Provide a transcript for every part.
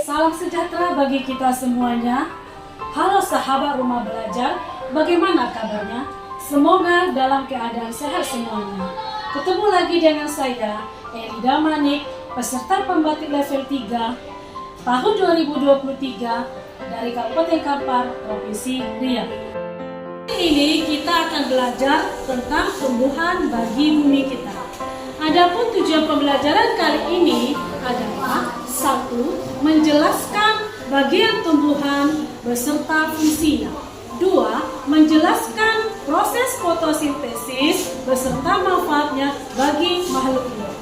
Salam sejahtera bagi kita semuanya. Halo sahabat rumah belajar, bagaimana kabarnya? Semoga dalam keadaan sehat semuanya. Ketemu lagi dengan saya, Elida Manik, peserta pembatik level 3 tahun 2023 dari Kabupaten Kampar, Provinsi Riau. Ini kita akan belajar tentang tumbuhan bagi bumi kita. Adapun tujuan pembelajaran kali ini adalah 1. Menjelaskan bagian tumbuhan beserta fungsinya. 2. Menjelaskan proses fotosintesis beserta manfaatnya bagi makhluk hidup.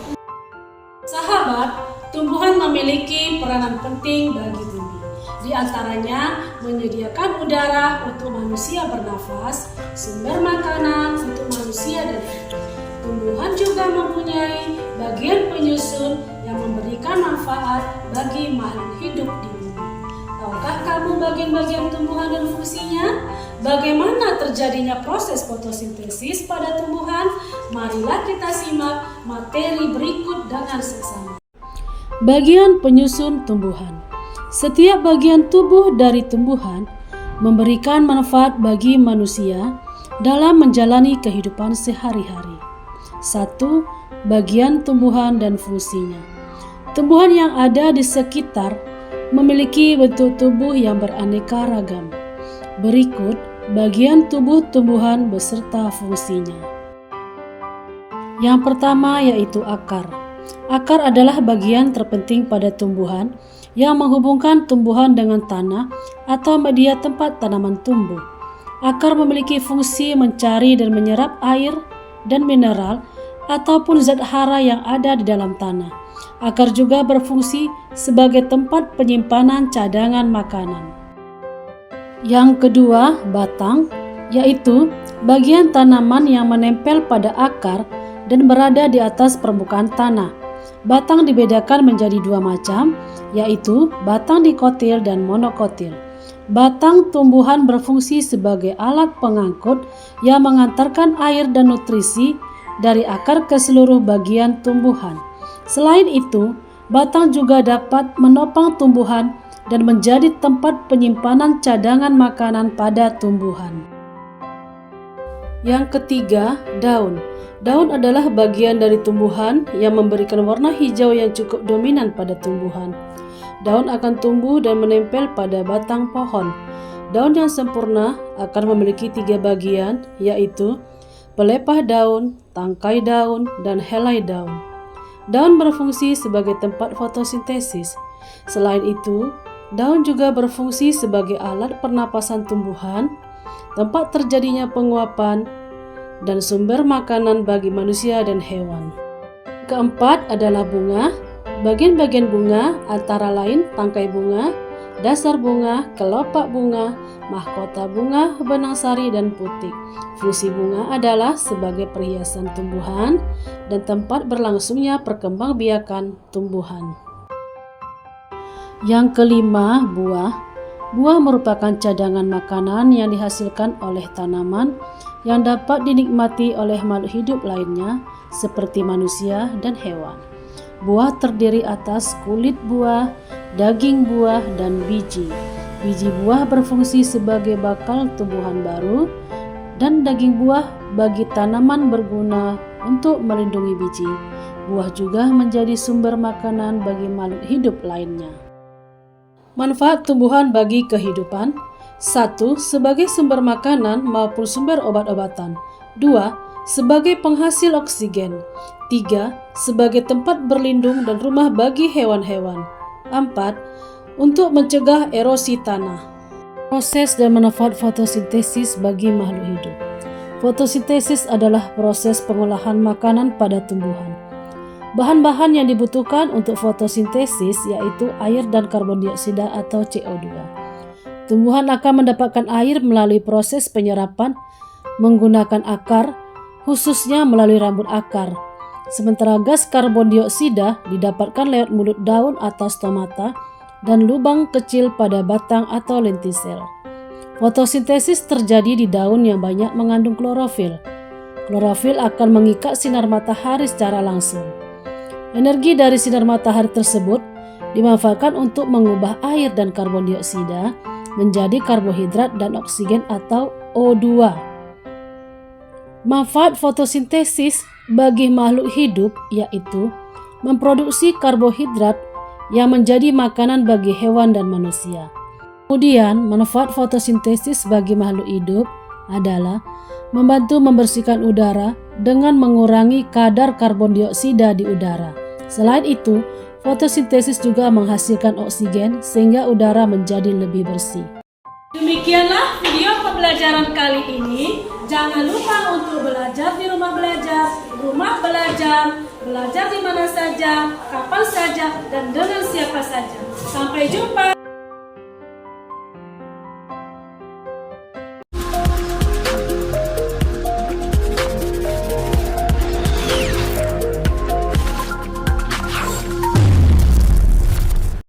Sahabat, tumbuhan memiliki peranan penting bagi bumi. Di antaranya menyediakan udara untuk manusia bernafas, sumber makanan untuk manusia dan hewan. Tumbuhan juga mempunyai bagian penyusun yang memberikan manfaat bagi makhluk hidup di bumi. Tahukah kamu bagian-bagian tumbuhan dan fungsinya? Bagaimana terjadinya proses fotosintesis pada tumbuhan? Marilah kita simak materi berikut dengan seksama. Bagian penyusun tumbuhan. Setiap bagian tubuh dari tumbuhan memberikan manfaat bagi manusia dalam menjalani kehidupan sehari-hari. 1. Bagian tumbuhan dan fungsinya. Tumbuhan yang ada di sekitar memiliki bentuk tubuh yang beraneka ragam. Berikut bagian tubuh tumbuhan beserta fungsinya. Yang pertama yaitu akar. Akar adalah bagian terpenting pada tumbuhan yang menghubungkan tumbuhan dengan tanah atau media tempat tanaman tumbuh. Akar memiliki fungsi mencari dan menyerap air dan mineral ataupun zat hara yang ada di dalam tanah. Akar juga berfungsi sebagai tempat penyimpanan cadangan makanan. Yang kedua, batang, yaitu bagian tanaman yang menempel pada akar dan berada di atas permukaan tanah. Batang dibedakan menjadi dua macam, yaitu batang dikotil dan monokotil. Batang tumbuhan berfungsi sebagai alat pengangkut yang mengantarkan air dan nutrisi dari akar ke seluruh bagian tumbuhan. Selain itu, batang juga dapat menopang tumbuhan dan menjadi tempat penyimpanan cadangan makanan pada tumbuhan. Yang ketiga, daun. Daun adalah bagian dari tumbuhan yang memberikan warna hijau yang cukup dominan pada tumbuhan. Daun akan tumbuh dan menempel pada batang pohon. Daun yang sempurna akan memiliki 3 bagian, yaitu pelepah daun, tangkai daun, dan helai daun. Daun berfungsi sebagai tempat fotosintesis. Selain itu, daun juga berfungsi sebagai alat pernapasan tumbuhan, tempat terjadinya penguapan, dan sumber makanan bagi manusia dan hewan. Keempat adalah bunga. Bagian-bagian bunga antara lain tangkai bunga, dasar bunga, kelopak bunga, mahkota bunga, benang sari, dan putik. Fungsi bunga adalah sebagai perhiasan tumbuhan dan tempat berlangsungnya perkembangbiakan tumbuhan. Yang kelima, buah. Buah merupakan cadangan makanan yang dihasilkan oleh tanaman yang dapat dinikmati oleh makhluk hidup lainnya seperti manusia dan hewan. Buah terdiri atas kulit buah, daging buah, dan biji. Biji buah berfungsi sebagai bakal tumbuhan baru, dan daging buah bagi tanaman berguna untuk melindungi biji. Buah juga menjadi sumber makanan bagi makhluk hidup lainnya. Manfaat tumbuhan bagi kehidupan. 1. Sebagai sumber makanan maupun sumber obat-obatan. 2. Sebagai penghasil oksigen. 3. Sebagai tempat berlindung dan rumah bagi hewan-hewan. 4. Untuk mencegah erosi tanah. Proses dan manfaat fotosintesis bagi makhluk hidup. Fotosintesis adalah proses pengolahan makanan pada tumbuhan. Bahan-bahan yang dibutuhkan untuk fotosintesis yaitu air dan karbon dioksida atau CO2. Tumbuhan akan mendapatkan air melalui proses penyerapan menggunakan akar, khususnya melalui rambut akar. Sementara gas karbon dioksida didapatkan lewat mulut daun atau stomata dan lubang kecil pada batang atau lentisel. Fotosintesis terjadi di daun yang banyak mengandung klorofil. Klorofil akan mengikat sinar matahari secara langsung. Energi dari sinar matahari tersebut dimanfaatkan untuk mengubah air dan karbon dioksida menjadi karbohidrat dan oksigen atau O2. Manfaat fotosintesis bagi makhluk hidup yaitu memproduksi karbohidrat yang menjadi makanan bagi hewan dan manusia. Kemudian, manfaat fotosintesis bagi makhluk hidup adalah membantu membersihkan udara dengan mengurangi kadar karbon dioksida di udara. Selain itu, fotosintesis juga menghasilkan oksigen sehingga udara menjadi lebih bersih. Demikianlah video pembelajaran kali ini. Jangan lupa untuk belajar di rumah belajar, belajar di mana saja, kapan saja, dan dengan siapa saja. Sampai jumpa.